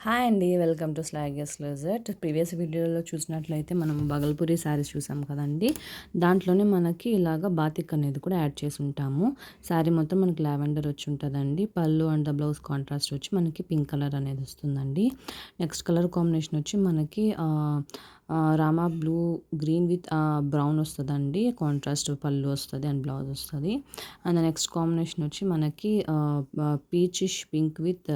Hi అండి. Welcome to స్లాగస్ closet. Previous వీడియోలో చూసినట్లయితే మనం బగల్పూరి శారీస్ చూసాం కదండి. దాంట్లోనే మనకి ఇలాగ బాతిక్ అనేది కూడా యాడ్ చేసి ఉంటాము. శారీ మొత్తం మనకి లావెండర్ వచ్చి ఉంటుందండి. పళ్ళు అండ్ ద బ్లౌజ్ కాంట్రాస్ట్ వచ్చి మనకి పింక్ కలర్ అనేది వస్తుందండి. నెక్స్ట్ కలర్ కాంబినేషన్ వచ్చి మనకి Rama blue green with brown వస్తుందండి. కాంట్రాస్ట్ పళ్ళు వస్తుంది అండ్ బ్లౌజ్ వస్తుంది. అండ్ నెక్స్ట్ కాంబినేషన్ వచ్చి మనకి పీచిష్ పింక్ విత్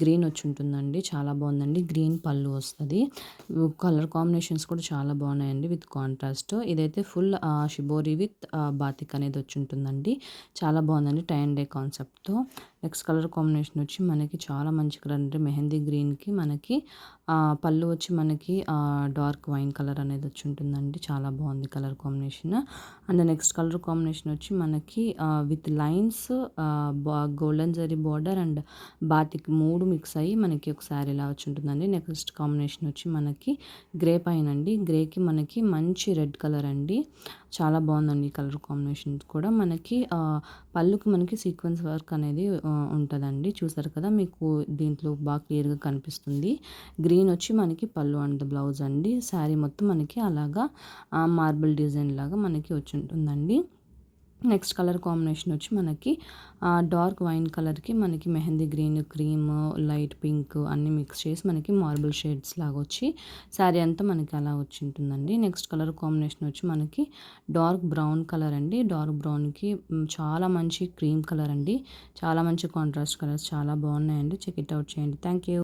గ్రీన్ వచ్చి ఉంటుందండి. చాలా బాగుందండి. గ్రీన్ పళ్ళు వస్తుంది. కలర్ కాంబినేషన్స్ కూడా చాలా బాగున్నాయండి విత్ కాంట్రాస్ట్. ఇదైతే ఫుల్ షిబోరి విత్ బాతిక్ అనేది వచ్చి ఉంటుందండి. చాలా బాగుందండి టై అండ్ డే కాన్సెప్ట్తో. నెక్స్ట్ కలర్ కాంబినేషన్ వచ్చి మనకి చాలా మంచి కలర్ అంటే మెహందీ గ్రీన్కి మనకి పళ్ళు వచ్చి మనకి డార్క్ వైన్ కలర్ అనేది వచ్చి ఉంటుందండి. చాలా బాగుంది colour combination. And next colour combination వచ్చి మనకి with lines golden zari border and batik 3 mix అయ్యి మనకి ఒక శారీ ఇలా వచ్చి ఉంటుందండి. నెక్స్ట్ కాంబినేషన్ వచ్చి మనకి గ్రే పైన అండి. గ్రేకి మనకి మంచి రెడ్ కలర్ అండి. చాలా బాగుందండి ఈ కలర్ కాంబినేషన్ కూడా. మనకి పళ్ళుకి మనకి సీక్వెన్స్ వర్క్ అనేది ఉంటుందండి. చూసారు కదా, మీకు దీంట్లో బాగా క్లియర్గా కనిపిస్తుంది. గ్రీన్ వచ్చి మనకి పళ్ళు అండ్ బ్లౌజ్ అండి. శారీ మొత్తం మనకి అలాగా మార్బుల్ డిజైన్ లాగా మనకి వచ్చి ఉంటుందండి. నెక్స్ట్ కలర్ కాంబినేషన్ వచ్చి మనకి డార్క్ వైన్ కలర్కి మనకి mehndi green, cream, light pink అన్నీ మిక్స్ చేసి మనకి మార్బుల్ షేడ్స్ లాగా వచ్చి శారీ అంతా మనకి అలా వచ్చి ఉంటుందండి. నెక్స్ట్ కలర్ కాంబినేషన్ వచ్చి మనకి డార్క్ బ్రౌన్ కలర్ అండి. డార్క్ బ్రౌన్కి చాలా మంచి క్రీమ్ కలర్ అండి. చాలా మంచి కాంట్రాస్ట్ కలర్స్ చాలా బాగున్నాయండి. చెక్ ఇట్ అవుట్ చేయండి. Thank you.